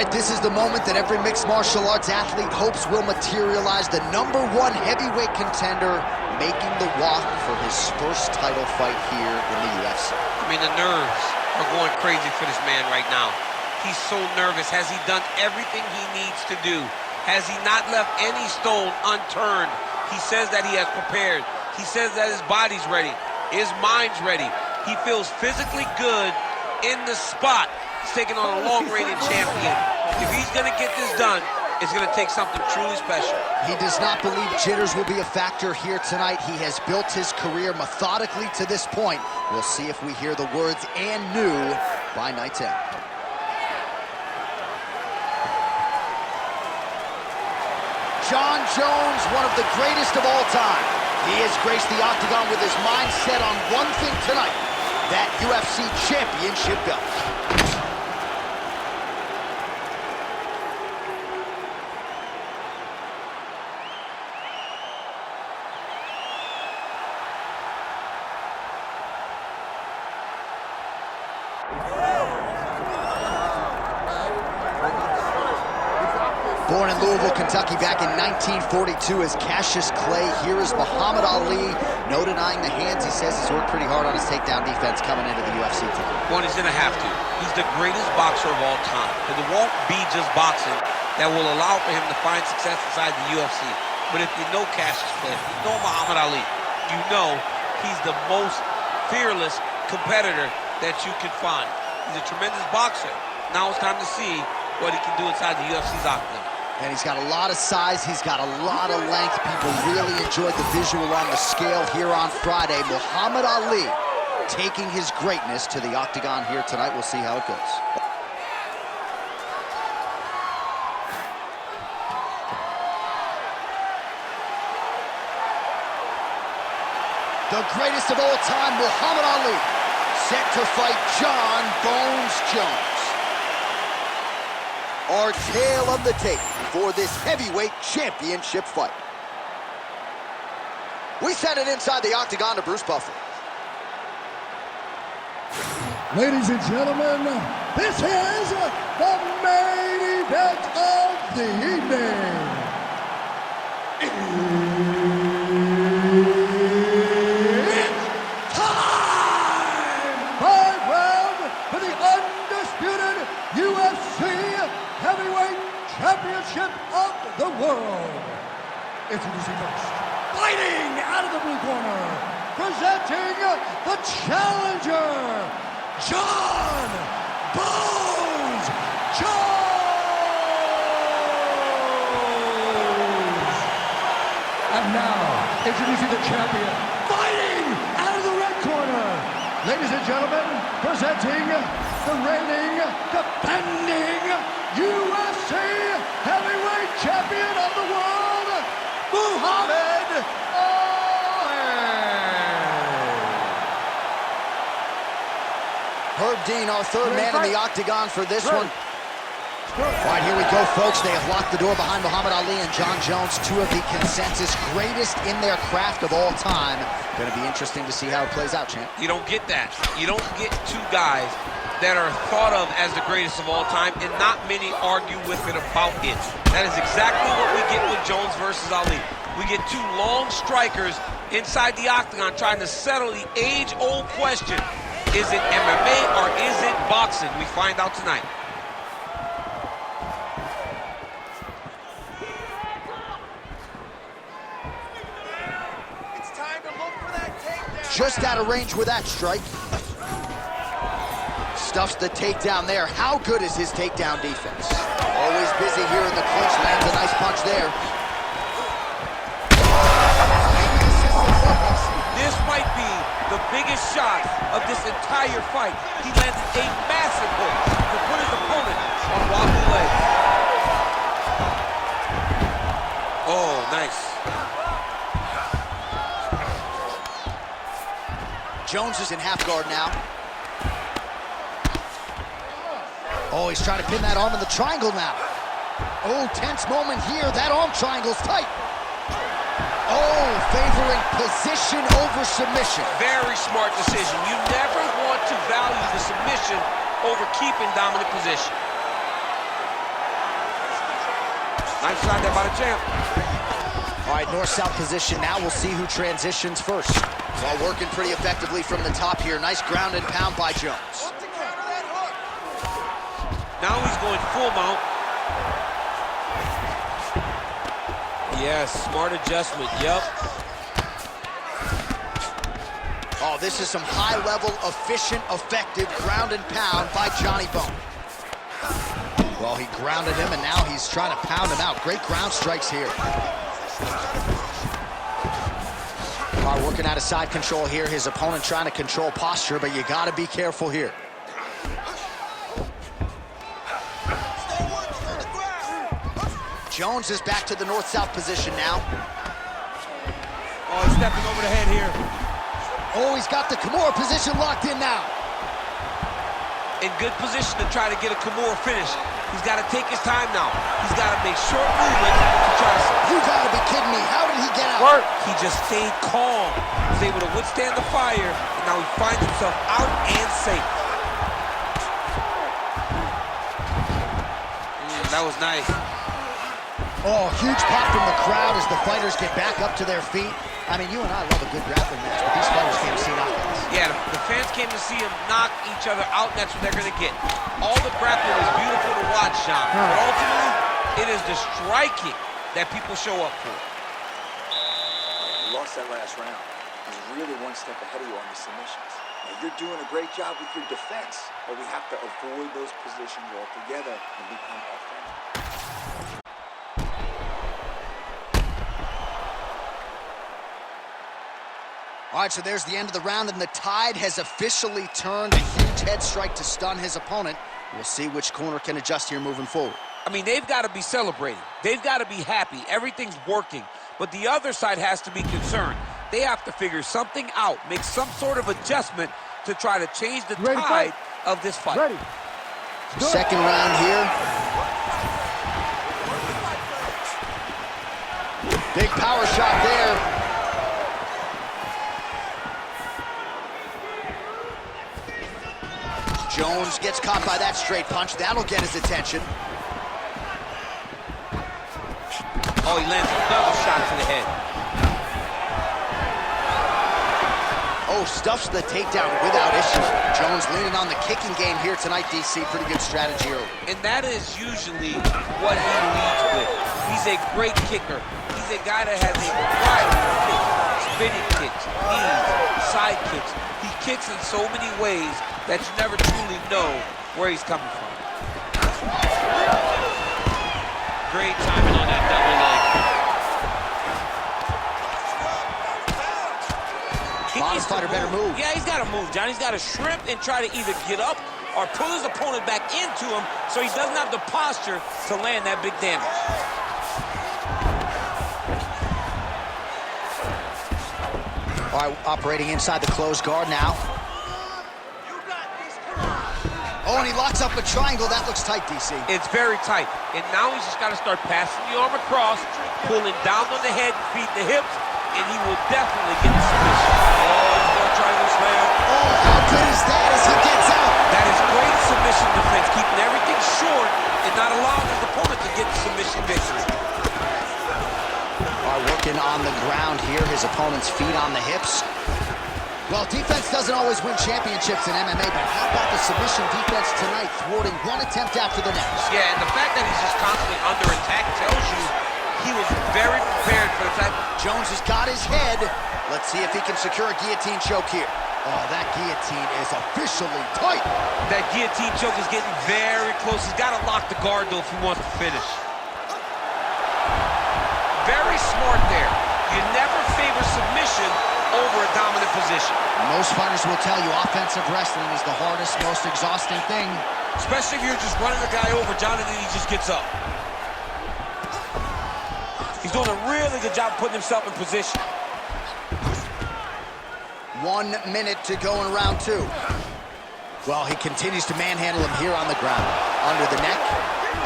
tonight, this is the moment that every mixed martial arts athlete hopes will materialize. The #1 heavyweight contender making the walk for his first title fight here in the UFC. I mean, the nerves are going crazy for this man right now. He's so nervous. Has he done everything he needs to do? Has he not left any stone unturned? He says that he has prepared. He says that his body's ready. His mind's ready. He feels physically good in the spot. He's taking on a long-reigning champion. If he's going to get this done, it's going to take something truly special. He does not believe jitters will be a factor here tonight. He has built his career methodically to this point. We'll see if we hear the words "and new" by night's end. Jon Jones, one of the greatest of all time. He has graced the octagon with his mind set on one thing tonight, that UFC championship belt. Born in Louisville, Kentucky back in 1942 as Cassius Clay, here is Muhammad Ali. No denying the hands. He says he's worked pretty hard on his takedown defense coming into the UFC team. Well, he's going to have to. He's the greatest boxer of all time. And it won't be just boxing that will allow for him to find success inside the UFC. But if you know Cassius Clay, if you know Muhammad Ali, you know he's the most fearless competitor that you can find. He's a tremendous boxer. Now it's time to see what he can do inside the UFC's octagon. And he's got a lot of size, he's got a lot of length. People really enjoyed the visual on the scale here on Friday. Muhammad Ali taking his greatness to the octagon here tonight. We'll see how it goes. The greatest of all time, Muhammad Ali, set to fight Jon Bones Jones. Our tale of the tape for this heavyweight championship fight. We send it inside the octagon to Bruce Buffer. Ladies and gentlemen, this is the main event of the evening. It's time! 5 round for the undisputed UFC Heavyweight Championship of the world. Introducing first, fighting out of the blue corner, presenting the challenger, Jon Bones Jones. And now, introducing the champion, fighting out of the red corner, ladies and gentlemen, presenting the reigning, defending UFC Heavyweight Champion of the world, Muhammad Ali. Herb Dean, our third man in the octagon for this one. All right, here we go, folks. They have locked the door behind Muhammad Ali and Jon Jones, two of the consensus greatest in their craft of all time. Going to be interesting to see how it plays out, champ. You don't get that. You don't get two guys that are thought of as the greatest of all time, and not many argue with it about it. That is exactly what we get with Jones versus Ali. We get two long strikers inside the octagon trying to settle the age-old question. Is it MMA or is it boxing? We find out tonight. It's time to look for that takedown. Just out of range with that strike. Stuffs the takedown there. How good is his takedown defense? Always busy here in the clinch. Lands a nice punch there. This might be the biggest shot of this entire fight. He landed a massive hook to put his opponent on wobbly legs. Oh, nice. Jones is in half guard now. Oh, he's trying to pin that arm in the triangle now. Oh, tense moment here. That arm triangle's tight. Oh, favoring position over submission. Very smart decision. You never want to value the submission over keeping dominant position. Nice shot there by the champ. All right, north-south position now. We'll see who transitions first. Well, working pretty effectively from the top here. Nice ground and pound by Jones. Look to counter that hook. Now he's going full mount. Yes, smart adjustment, yep. Oh, this is some high-level, efficient, effective ground and pound by Johnny Bone. Well, he grounded him, and now he's trying to pound him out. Great ground strikes here. All right, working out of side control here. His opponent trying to control posture, but you got to be careful here. Jones is back to the north-south position now. Oh, he's stepping over the head here. Oh, he's got the Kimura position locked in now. In good position to try to get a Kimura finish. He's got to take his time now. He's got to make short movements to try to... You gotta be kidding me. How did he get out? He just stayed calm. He was able to withstand the fire, and now he finds himself out and safe. That was nice. Oh, huge pop from the crowd as the fighters get back up to their feet. I mean, you and I love a good grappling match, but these fighters came to see knockouts. Yeah, the fans came to see him knock each other out, and that's what they're going to get. All the grappling is beautiful to watch, Sean, but ultimately, it is the striking that people show up for. You lost that last round. He's really one step ahead of you on the submissions. Now, you're doing a great job with your defense, but we have to avoid those positions altogether and become authentic. All right, so there's the end of the round, and the tide has officially turned. A huge head strike to stun his opponent. We'll see which corner can adjust here moving forward. I mean, they've got to be celebrating. They've got to be happy. Everything's working. But the other side has to be concerned. They have to figure something out, make some sort of adjustment to try to change the tide of this fight. Ready. Second round here. Big power shot there. Jones gets caught by that straight punch. That'll get his attention. Oh, he lands another shot to the head. Oh, stuffs the takedown without issue. Jones leaning on the kicking game here tonight, DC. Pretty good strategy early. And that is usually what he leads with. He's a great kicker. He's a guy that has a variety of kicks. Spinning kicks, knees, side kicks. He kicks in so many ways that you never truly know where he's coming from. Great timing on that double leg. Bottom fighter better move. Yeah, he's got to move, John. He's got to shrimp and try to either get up or pull his opponent back into him so he doesn't have the posture to land that big damage. All right, operating inside the closed guard now. Oh, and he locks up a triangle. That looks tight, DC. It's very tight. And now he's just got to start passing the arm across, pulling down on the head, feet the hips, and he will definitely get the submission. Oh, he's going to triangle slam. Oh, how good is that as he gets out? That is great submission defense, keeping everything short and not allowing his opponent to get the submission victory. All right, working on the ground here. His opponent's feet on the hips. Well, defense doesn't always win championships in MMA, but how about the submission defense tonight, thwarting one attempt after the next? Yeah, and the fact that he's just constantly under attack tells you he was very prepared for the fact. Jones has got his head. Let's see if he can secure a guillotine choke here. Oh, that guillotine is officially tight. That guillotine choke is getting very close. He's got to lock the guard, though, if he wants to finish. Very smart there. You never favor submission over a dominant position. Most fighters will tell you offensive wrestling is the hardest, most exhausting thing. Especially if you're just running the guy over, John, and then he just gets up. He's doing a really good job putting himself in position. 1 minute to go in round two. Well, he continues to manhandle him here on the ground. Under the neck.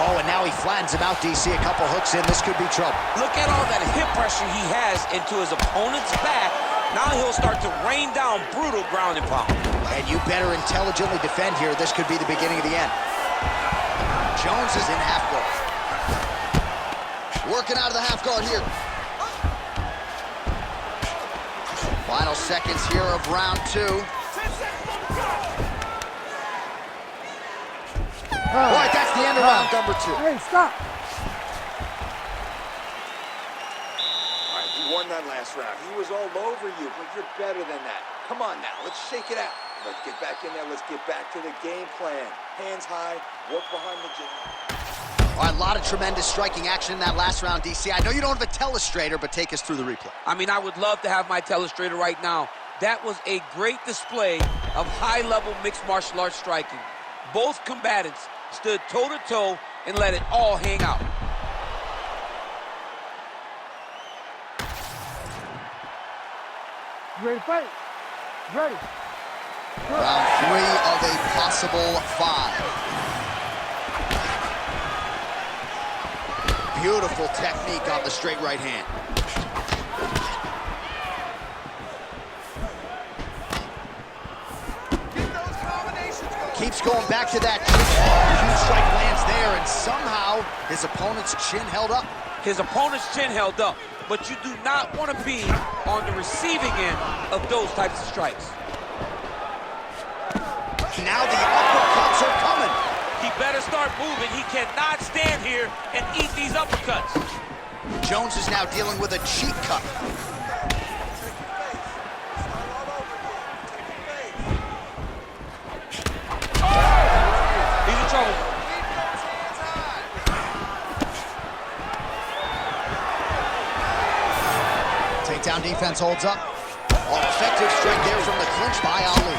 Oh, and now he flattens him out, DC. A couple hooks in. This could be trouble. Look at all that hip pressure he has into his opponent's back. Now he'll start to rain down brutal ground and pound. And you better intelligently defend here. This could be the beginning of the end. Jones is in half guard. Working out of the half guard here. Final seconds here of round 2. All right, that's the end of round number 2. Hey, stop. All right, he won that last round. He was all over you, but you're better than that. Come on now, let's shake it out. Let's get back in there. Let's get back to the game plan. Hands high, work behind the jab. All right, a lot of tremendous striking action in that last round, DC. I know you don't have a telestrator, but take us through the replay. I mean, I would love to have my telestrator right now. That was a great display of high-level mixed martial arts striking. Both combatants stood toe-to-toe and let it all hang out. You ready to fight? Ready. Round 3 of a possible 5. Beautiful technique on the straight right hand. Get those combinations going. Keeps going back to that chin. Huge strike lands there, and somehow his opponent's chin held up. His opponent's chin held up, but you do not want to be on the receiving end of those types of strikes. Now the uppercuts are coming. He better start moving. He cannot stand here and eat these uppercuts. Jones is now dealing with a cheek cut. He's in trouble. Takedown defense holds up. Oh, effective strike there from the clinch by Ali.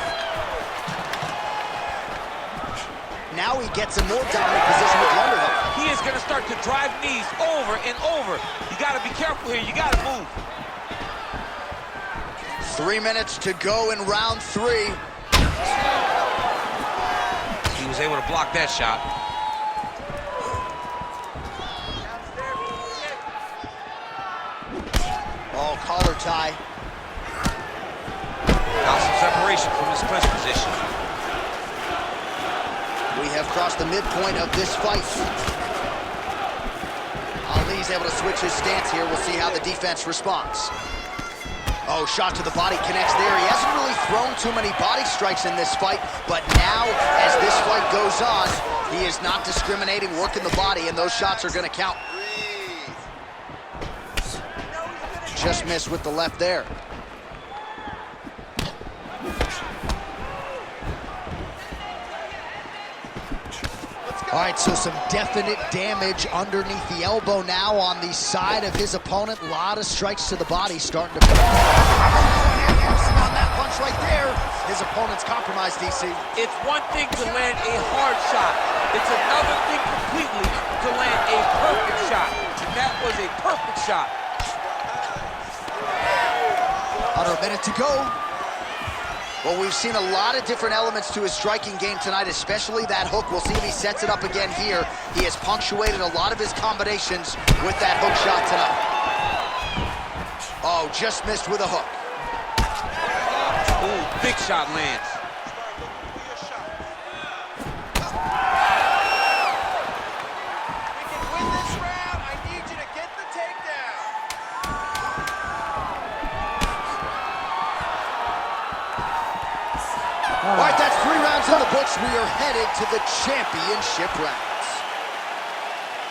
Now he gets a more dominant position with the underhook. He is going to start to drive knees over and over. You got to be careful here. You got to move. 3 minutes to go in round 3. He was able to block that shot. Oh, collar tie. Now some separation from his clinch position. We have crossed the midpoint of this fight. Ali's able to switch his stance here. We'll see how the defense responds. Oh, shot to the body connects there. He hasn't really thrown too many body strikes in this fight, but now, as this fight goes on, he is not discriminating, working the body, and those shots are going to count. Just missed with the left there. All right, so some definite damage underneath the elbow now on the side of his opponent. A lot of strikes to the body starting to... on that punch right there. His opponent's compromised, DC. It's one thing to land a hard shot. It's another thing completely to land a perfect shot. And that was a perfect shot. Under a minute to go. Well, we've seen a lot of different elements to his striking game tonight, especially that hook. We'll see if he sets it up again here. He has punctuated a lot of his combinations with that hook shot tonight. Oh, just missed with a hook. Ooh, big shot lands. We can win this round. I need you to get the takedown. All right, that's 3 rounds in the books. We are headed to the championship rounds.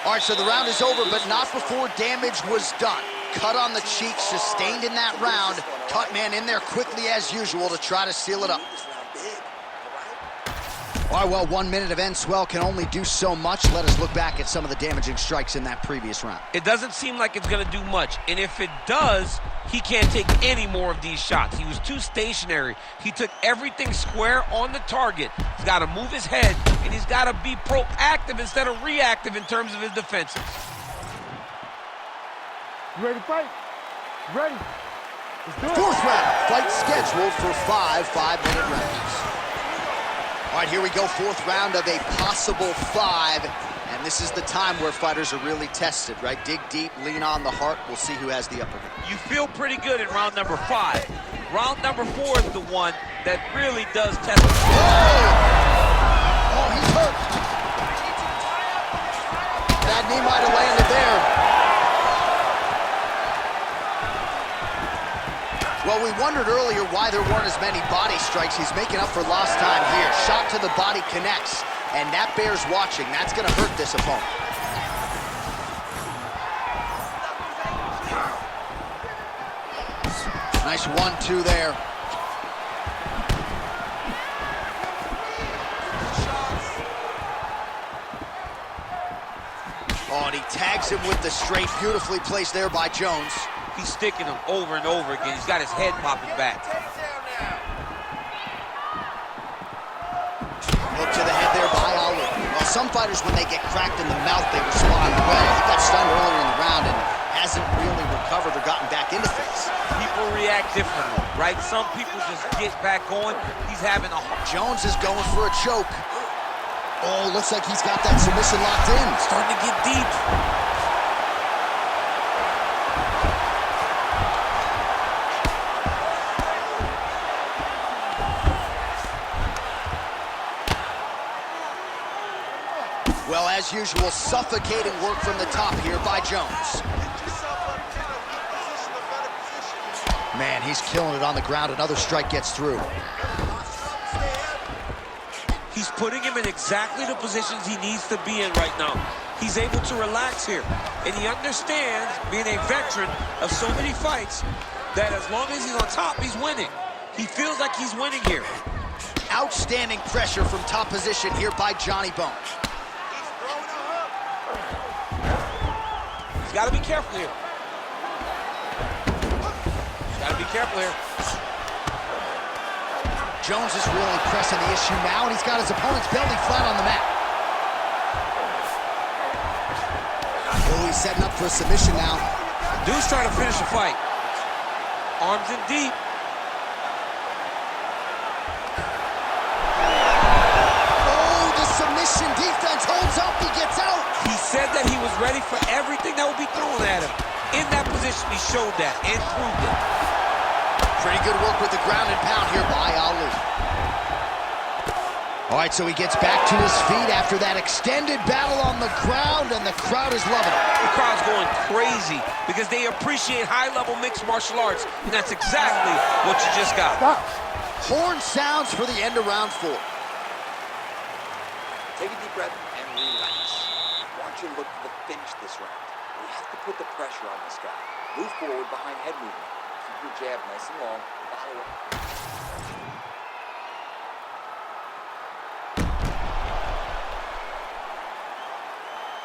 All right, so the round is over, but not before damage was done. Cut on the cheek, sustained in that round. Cut man in there quickly as usual to try to seal it up. All right, well, 1 minute of end swell can only do so much. Let us look back at some of the damaging strikes in that previous round. It doesn't seem like it's going to do much. And if it does, he can't take any more of these shots. He was too stationary. He took everything square on the target. He's got to move his head, and he's got to be proactive instead of reactive in terms of his defenses. You ready to fight? Ready. Let's do it. 4th round, fight scheduled for 5 5-minute rounds. All right, here we go, 4th round of a possible 5. And this is the time where fighters are really tested, right? Dig deep, lean on the heart. We'll see who has the upper hand. You feel pretty good in round number 5. Round number 4 is the one that really does test the Oh, he's hurt. That knee might have landed there. Well, we wondered earlier why there weren't as many body strikes. He's making up for lost time here. Shot to the body connects, and that bears watching. That's going to hurt this opponent. Nice 1-2 there. Oh, and he tags him with the straight. Beautifully placed there by Jones. He's sticking him over and over again. He's got his head popping back. Look to the head there by Ali. Well, some fighters, when they get cracked in the mouth, they respond well. He got stunned earlier in the round and hasn't really recovered or gotten back into things. People react differently, right? Some people just get back on. He's having a... Jones is going for a choke. Oh, looks like he's got that submission locked in. Starting to get deep. Well, as usual, suffocating work from the top here by Jones. Man, he's killing it on the ground. Another strike gets through. He's putting him in exactly the positions he needs to be in right now. He's able to relax here. And he understands, being a veteran of so many fights, that as long as he's on top, he's winning. He feels like he's winning here. Outstanding pressure from top position here by Johnny Bones. He's got to be careful here. He's got to be careful here. Jones is really pressing the issue now, and he's got his opponent's belly flat on the mat. Oh, he's setting up for a submission now. Dude's trying to finish the fight. Arms in deep. Oh, the submission defense holds up. He gets out. He said that he was ready for everything that would be thrown at him. In that position, he showed that and proved it. Pretty good work with the ground and pound here by Ali. All right, so he gets back to his feet after that extended battle on the ground, and the crowd is loving it. The crowd's going crazy because they appreciate high-level mixed martial arts, and that's exactly what you just got. Stop. Horn sounds for the end of round 4. Take a deep breath and relax. I want you to look for the finish this round. We have to put the pressure on this guy. Move forward behind head movement. Keep your jab nice and long. Follow it.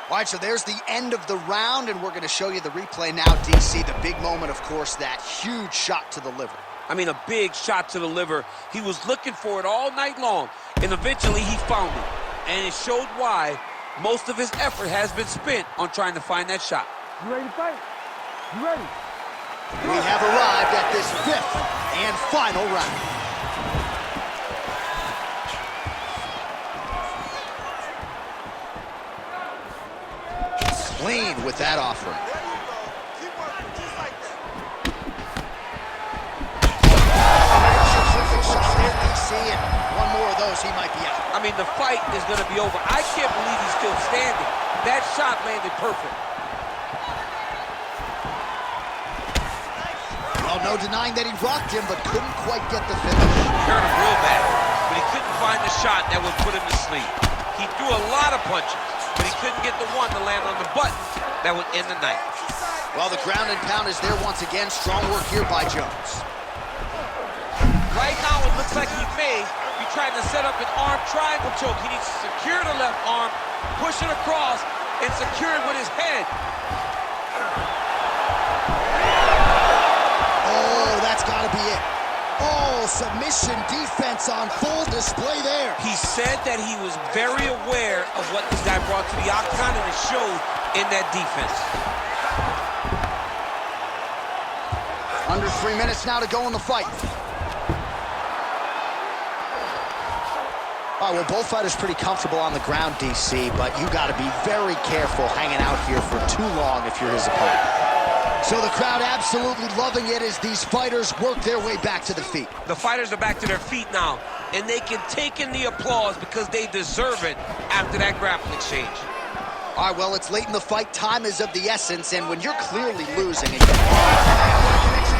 All right, so there's the end of the round, and we're going to show you the replay now, DC. The big moment, of course, that huge shot to the liver. I mean, a big shot to the liver. He was looking for it all night long, and eventually he found it. And it showed why most of his effort has been spent on trying to find that shot. You ready to fight? You ready? We have arrived at this 5th and final round. Clean with that offering. Terrific shot there, DC, and one more of those, he might be out. I mean, the fight is going to be over. I can't believe he's still standing. That shot landed perfect. Well, no denying that he rocked him, but couldn't quite get the finish. Hurt him real bad, but he couldn't find the shot that would put him to sleep. He threw a lot of punches, but he couldn't get the one to land on the button that would end the night. Well, the ground and pound is there once again. Strong work here by Jones. Right now, it looks like he may be trying to set up an arm triangle choke. He needs to secure the left arm, push it across, and secure it with his head. Oh, that's got to be it. Oh, submission defense on full display there. He said that he was very aware of what this guy brought to the octagon, and it showed in that defense. Under 3 minutes now to go in the fight. All right, well, both fighters pretty comfortable on the ground, DC, but you got to be very careful hanging out here for too long if you're his opponent. So the crowd absolutely loving it as these fighters work their way back to the feet. The fighters are back to their feet now, and they can take in the applause because they deserve it after that grappling exchange. All right, well, it's late in the fight. Time is of the essence, and when you're clearly losing and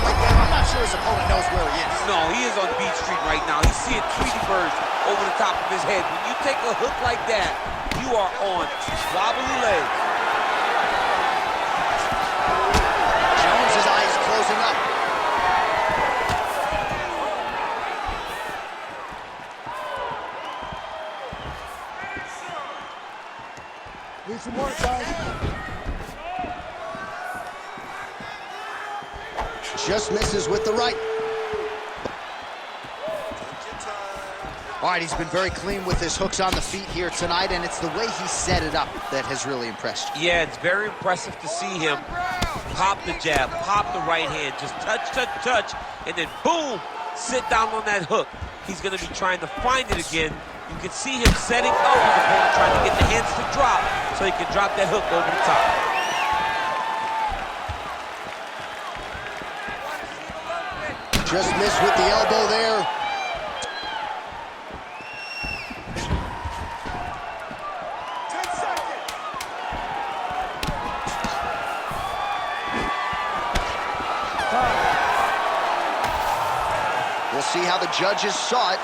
like that, I'm not sure his opponent knows where he is. No, he is on Beach Street right now. He's seeing Tweety birds over the top of his head. When you take a hook like that, you are on wobbly legs. Jones' eye is closing up. Need some more, guys. Just misses with the right. All right, he's been very clean with his hooks on the feet here tonight, and it's the way he set it up that has really impressed you. Yeah, it's very impressive to see him pop the jab, pop the right hand, just touch, touch, touch, and then boom, sit down on that hook. He's going to be trying to find it again. You can see him setting up his opponent, trying to get the hands to drop so he can drop that hook over the top. Just missed with the elbow there. We'll see how the judges saw it.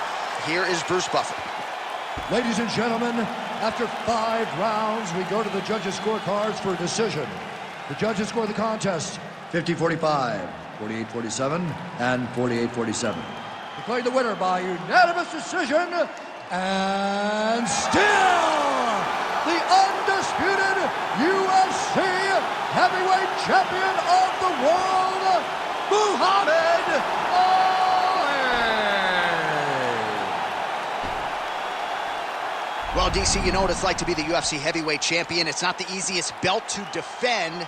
Here is Bruce Buffer. Ladies and gentlemen, after 5 rounds, we go to the judges' scorecards for a decision. The judges score the contest 50-45, 48-47, and 48-47. Declared the winner by unanimous decision, and still the undisputed UFC heavyweight champion of the world, Muhammad Ali. Well, DC, you know what it's like to be the UFC heavyweight champion. It's not the easiest belt to defend.